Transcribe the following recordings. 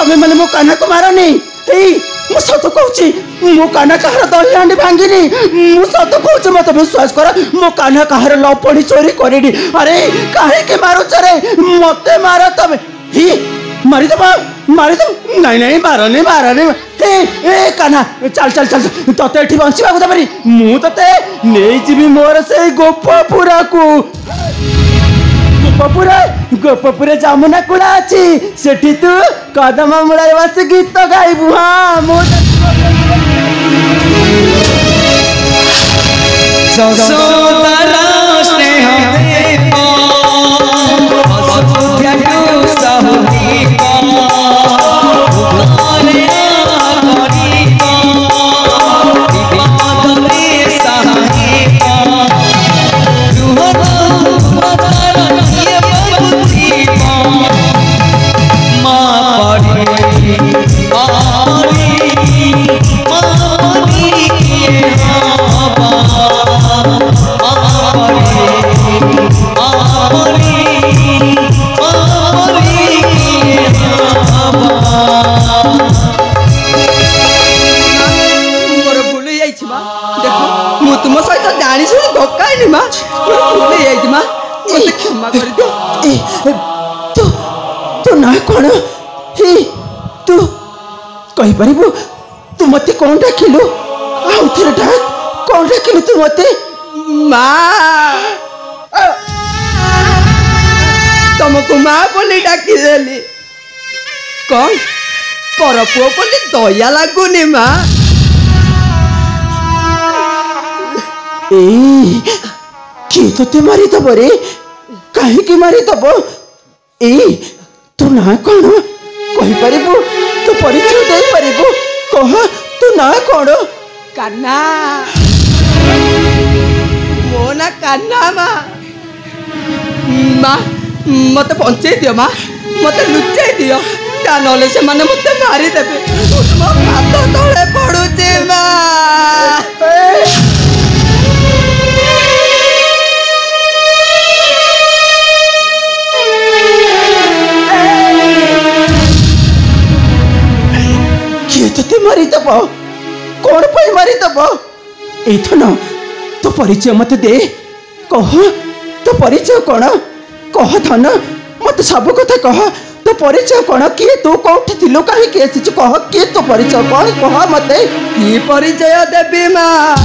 तमें मैंने मो कान्हा को मारनी मु सत कहूँ मो कान्हा कहार दही हांडी भांगिनी मु सत कहूँ मत विश्वास कर मो कान्हा कहार लपड़ी चोरी करनी अरे कहीं मारुच रे मत मार तमें ही मारिदब नहीं नहीं मारनी मारनी ए कान्हा चल चल चल ते ये बंचा देवनी मुझे नहीं जी मोर से गोपपुरा को गोपपुरे जमुना कूड़ा अच्छी सेठी तू कदम मूल बस गीत गाइबू हाँ तुम सहित जानी शुणी धक्कानी माँ क्षमा कर तू ना कौन तू कही पारू तू मत कौन डाकिलु आउ थे डाक कौन डाकिलु तू मत माँ तुमको माँ बोली डाकी देली कौन पर पुओ बोली दया लगुनि माँ किए तो मारिदब रे कहीं मारिदब तू ना कौन कहीपर तू परिचय दे पारू कह तू ना कौन कान्हा मो ना कान्हा माँ माँ मत बंचे दियो माँ मत लुचाई दियो ना से माने मत मारिदेवे मो हाथ तले पड़ुचे माँ किए तो मारिदब कौन पर मारिदब एथन तो परिचय मत दे कह तो परिचय कौन कह धन मत सब कथा कह तो परिचय कौन किए तू कौटी थिलु कहीं आसी कह किए तो परिचय कौन कह मत कि परिचय देवी माँ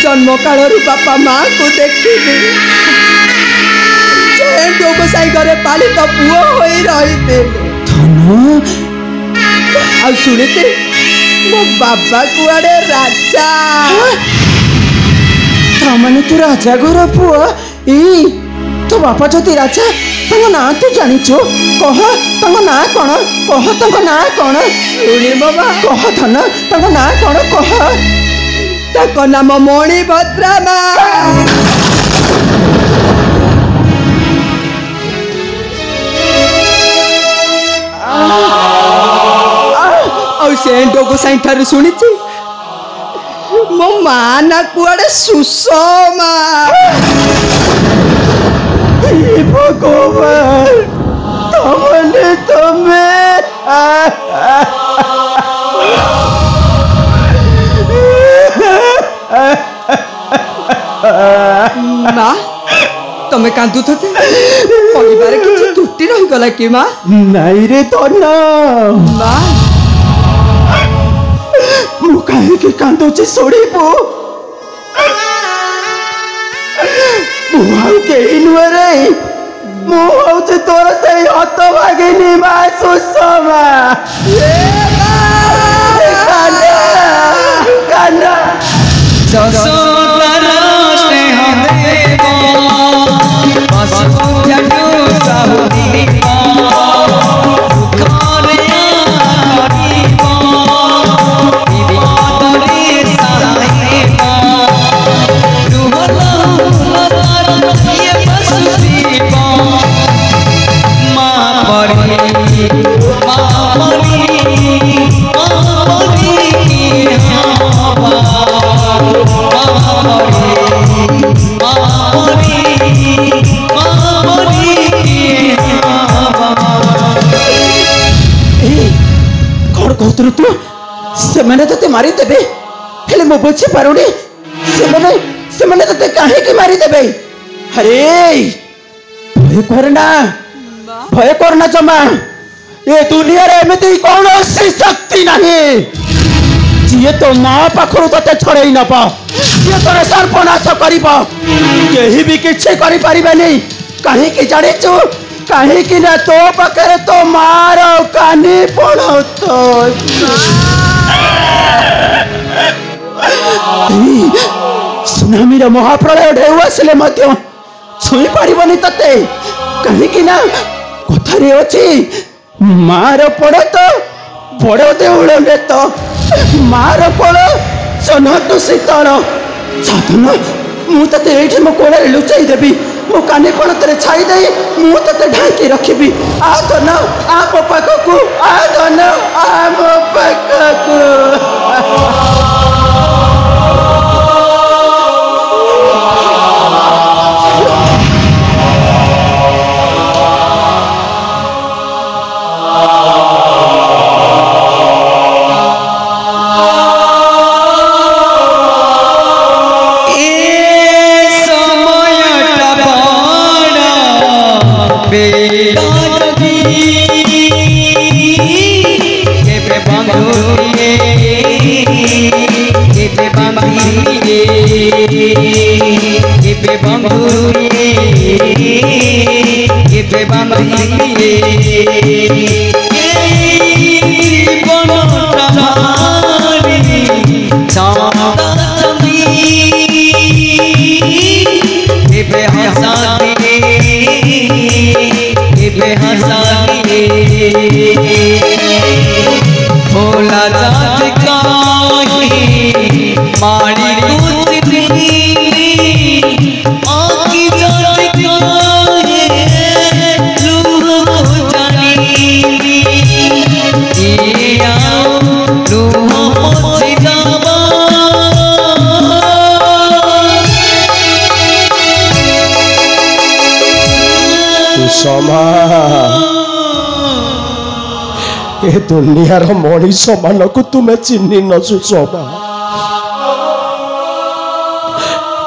जन्म काल बापा माँ को देखी गोसाई घरे पालित पुओ हो रही शुणते मो बाबा कुआड़े राजा ताने तू राजा घर पुओ तो बापा जदि राजा तम ना तू जानिचु कह ना कौन कह ना कौन शुणी बाबा कह धन ना कौन कह नाम मणिभद्रा माँ सेंडो गोसाई ठार शुणी मो माँ ना कुआड़े सुषमा भगवान तमने तुम्हें माँ तमें कांदु थे परिवार किसी त्रुटि रही गला कि माँ नहीं रे तो ना माँ मु कहीं कांदुचे शोड़बू मुझे नुहे मुझे तोर से हत भागिनी माँ सुषमा माँ तू से मैंने ते मारी देबे हेले मो बुझी पारुनी से मैंने ते काहे की मारी देबे अरे भय करना जमा ये दुनिया रे एमती कौन सी शक्ति नहीं जी तो माँ पाखरु ते छड़ई न पा जी तोरे सर्वनाश करिबो केही भी किछि करि परिबेनी काहे की जानिचु काहे की ना तो पाखरे तो मार कानी पड़ो तो सुनामी रे महाप्रलय ढेउ आसिले मध्य छुई पारिबनी तते काहे की ना कथा रे अछि मार पड़ो तो बड़ देउल ने तो मार पड़ो सनहटु शीतल साधन मु तते एठी मो कोले लुचाई देबी मो काने कोण तरे छाई देई मु तते ढाकी रखिबी आ धन आ मो पाखकु आ धन आ मो पाखकु ए दुनियार मनीष मान को तुम्हें चिन्ह न सुषमा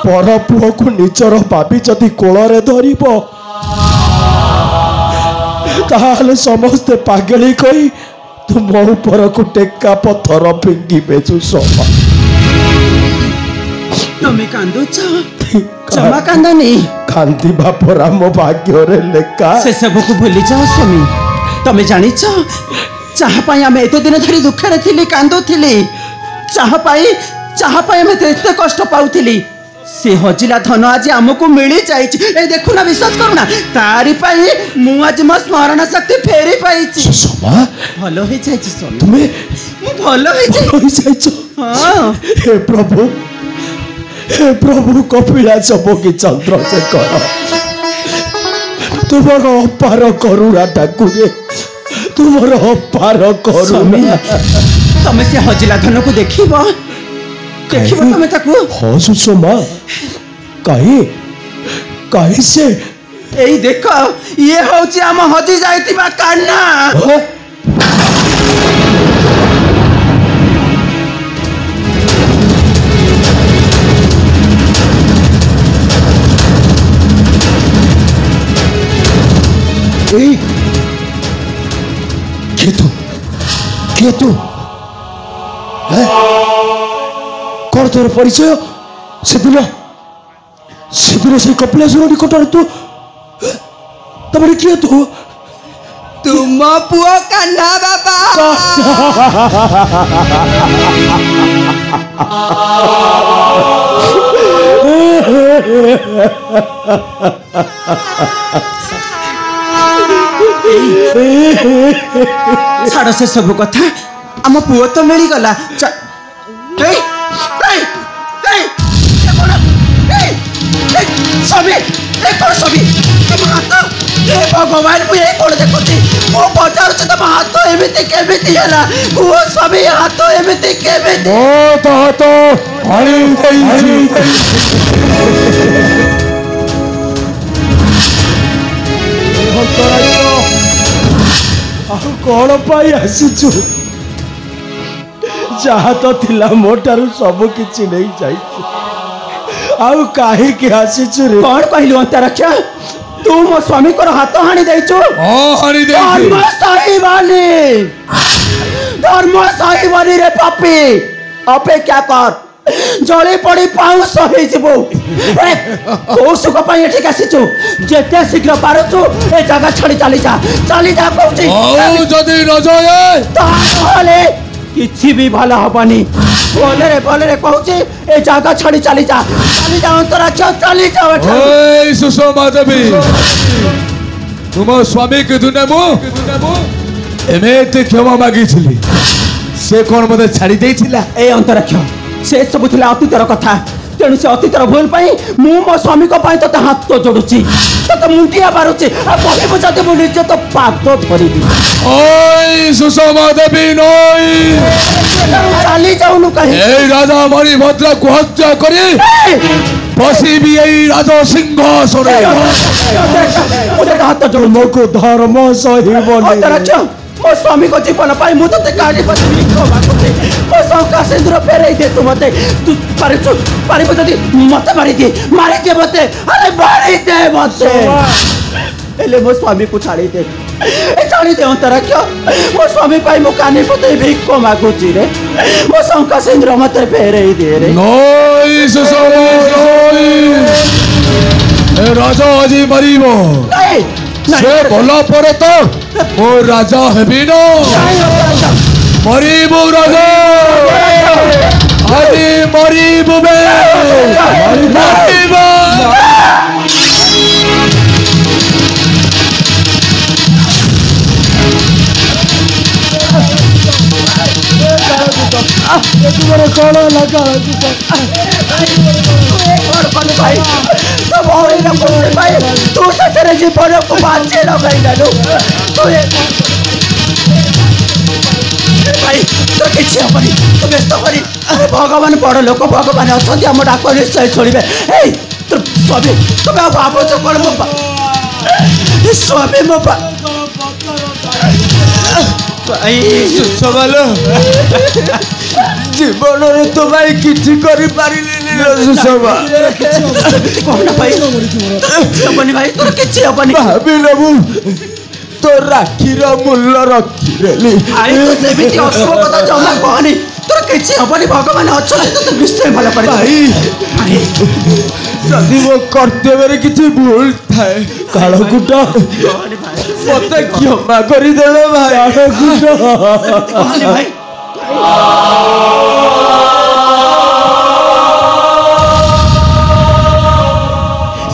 पर पुओ को निजर भाभी जदि कोଳରେ धरिब ताहले समस्ते पागली कही तुम ऊपर को टेक्का पत्थर फिंगिबे सुषमा तमे कांदुछ जमा कांदनी कांदी बापर मो भाग्य रे लेखा से सब को भूली जाओ स्वामी तमे जानि छ चाह पाई आम एत दिन धरी दुखे थी कांदु थी चाह पाई आम एत कष्ट पाऊली से हजिला धन आज आमको मिली जाए देखुना विश्वास करूना तारी पाई मु आज मो स्मरण शक्ति फेरी पाई भल हो जाए तुम्हें भल हो हे प्रभु कपिलास की चंद्रशेखर तुमर अपार करुणा ठाकुरे तुमर अपार करुणा तमे से हजिला धन को देखिबो तमे ताकू हो सुषमा काहे से एई देखो ये होची हम हजी जाइतिबा कान्ना किए तू कौन तोर परिचय से से कपिलेश्वर निकटर तू तब किए तू तुम पुओ कान्हा बाबा छाड़ से सब कथा आम पुओ तो मिल गला भगवान को ये कौन देखुची मो पचार तुम हाथ एमती केमिति हला वो स्वामी हाथ एमती केमिति ओ तो हरी कौन पाई आसीचु जहाँ तो थिला मोटारू सब किछि नहीं जाई आउ काहे के आसीछु रे कौन कहलु अंतरक्षा तू मो स्वामी को हाथ हाणी देइछु हाणी देइछु धर्म सही बानी रे पापी अपेक्षा कर जली पड़ी पाउस हो जीवो को सुख पाई एठी आसीछु जेते शीघ्र पारुछु ए जगह छड़ी चली जा कहूची ओ जदी न जाए ताले किछि भी भला हबनी बोले रे कहूची ए जगह छड़ी चली जा अंतराक्ष चली जा ओए सुषमा देवी तुम स्वामी के दुने मु एमेते क्षमा मागी छिली से कोन मते छाड़ी देइथिला ए अंतराक्ष से सब थिला अतीतर कथा तेणु से अतीतर भूल पाई मु मो स्वामी को पाई तते हाथ तो जोडुची तते मुंडिया मारुची आ कहबो जते मु निजे तो पाप तो धरिबी ओए सुषमा देवी नई चाली जाउनु कहि ए राजा मणि भद्र को हत्या करी बसी भी यही राजा सिंहासने हाथ जोड़ मोको धर्म सही बोले अंतराक्ष मो स्वामी को जीवन पाई मु तते काढी पछ क्षमा करते मो शंका सिंदूर फेरई दे तू मते तू पारिबो जदी मते मारी दे मते अरे मारी दे मते एले मो स्वामी को छाड़ी दे अंतराक्ष मो स्वामी पाई मो कानी पते भिक्को मागुची रे मो शंका सिंदूर मते फेरई दे रे नई सुषमा नई राजा अजी मरीबो से बोला परे तो वो राजा हेबी न मरीबो राजा अरे मरीबो बे मरीबो तुम्हारे कौन लगा भाई तो भाई ना बोल भाई तू ससुर जी पर को बांचे लगाई डालो तो ये भाई तो किछि हबनी तो व्यस्त करी अरे भगवान बड़ लोक भगवान अछंती हम डाक निश्चय छोड़िबे ए तो स्वामी तुम बाबू छ कोन मो स्वामी मो भाई सवालो जीवन रे तो भाई किछि करि पारिले सुषमा कोन भाई अपनी भाई तोर किछि अपनी भाबी लबु तो राखीर मूल्य रखिरेली आई तो सेमिति असो कथा जमा कहनी तोर किछि अपनी भगवान अछले तो निश्चय भला कर भाई जदि वो कर्तव्य रे किछि भूल थाए काळकुटा मते क्षमा करि देलो भाई काळकुटा भाई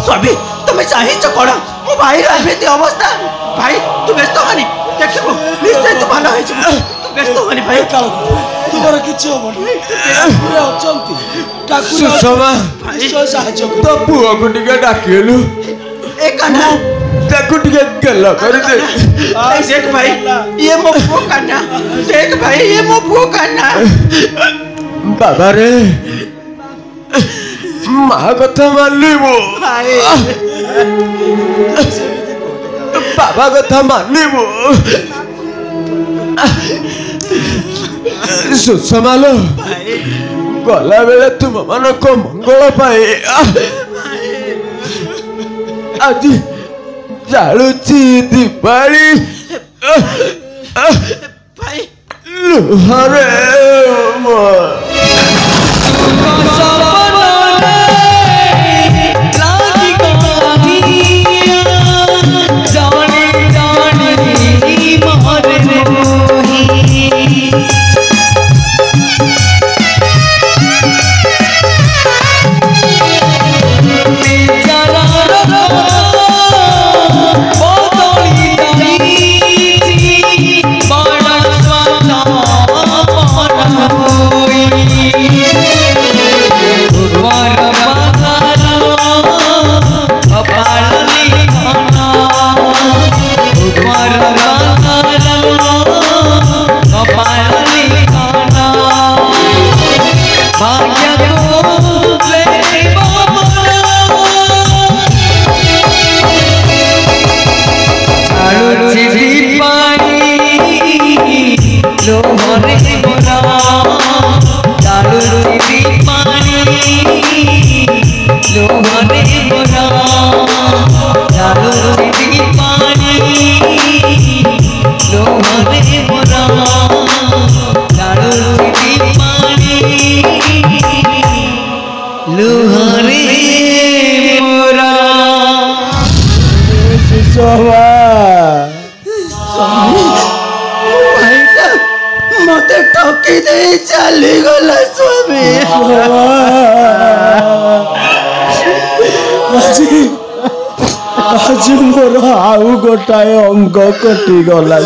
स्वामी तुम्हें चाहिए कोण मो भाई एमती अवस्था भाई तू व्यस्त हनी देखिबो निश्चय तू भलो होइछ तू व्यस्त हनी भाई तुमर किछि होबनी पूरा अचंती ठाकुर सुषमा निश्चय साहाय्य तो पुओ को टिके डाकिलु ए कान्हा ताकू टिके गल्ला कर दे देख भाई ये मो पुओ कान्हा देख भाई ये मो पुओ कान्हा बाबा रे माँ कथा मानिबो भाई बाबा कथा मानिबो सुषमालो गला बेले तुम मन को मंगल पाए आज जालुची दीपाली भाई लुहारे लोहरे ସୁଷମା ଭାଇଟା ମତେ ଠକି ଦେଇ ଚାଲିଗଲା ସ୍ୱାମୀ। ଆଜି ମୋର ଆଉ ଗୋଟାଏ ଅଙ୍ଗ କଟିଗଲା।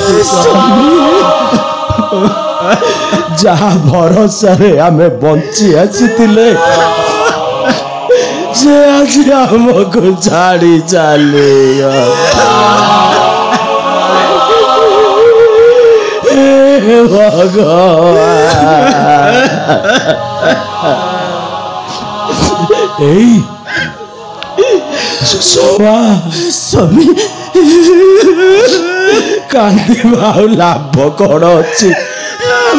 ଯାହା ଭରସାରେ ଆମେ ବଞ୍ଚି ଆସିଥିଲେ ସେ ଆଜି ଆମକୁ ଛାଡ଼ି ଚାଲିଗଲା। ଏଇ ସ୍ୱାମୀ କାନ୍ଦିବା ଆଉ ଲାଭ କଣ ଅଛି?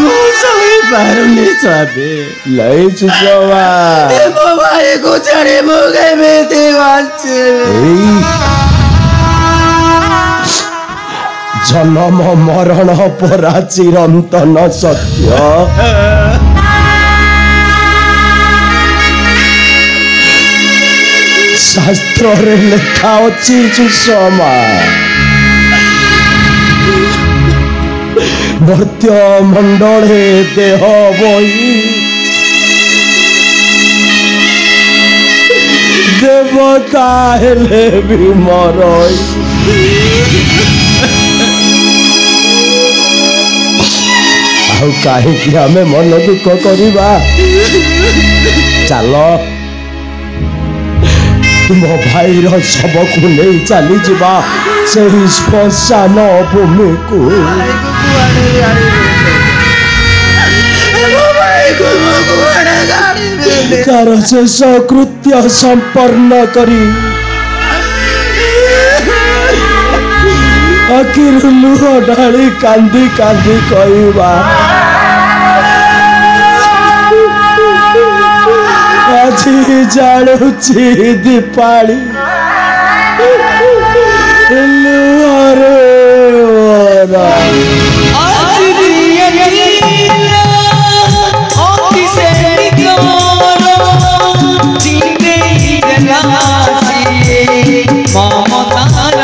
ମୁଁ ସହିପାରୁନି ସ୍ୱାମୀ। ନାଇଁ ସୁଷମା, ମୋ ଭାଇକୁ ଛାଡ଼ି ମୁଁ କେମିତି ବଞ୍ଚିବି? ଜନ୍ମ ମରଣ ପରା ଚିରନ୍ତନ ସତ୍ୟ। ଶାସ୍ତ୍ରରେ ଲେଖା ଅଛି ସୁଷମା, ମର୍ତ୍ୟ ମଣ୍ଡଳେ ଦେହ ବହି ଦେବତା ହେଲେ ବି ମରଇ। ଆଉ କାହିଁକି ଆମେ ମନ ଦୁଃଖ କରିବା? ଚାଲ ତୁମ ଭାଇର ଶବକୁ ନେଇ ଚାଲିଯିବା ସେହି ଶ୍ମଶାନ ଭୂମିକୁ। ତାର ଶେଷ କୃତ୍ୟ ସମ୍ପନ୍ନ କରି ଆଖିରୁ ଲୁହ ଢାଳି କାନ୍ଦି କାନ୍ଦି କହିବା, ଆଜି ଜାଳୁଛି ଦୀପାଳି ଲୁହରେ মমতার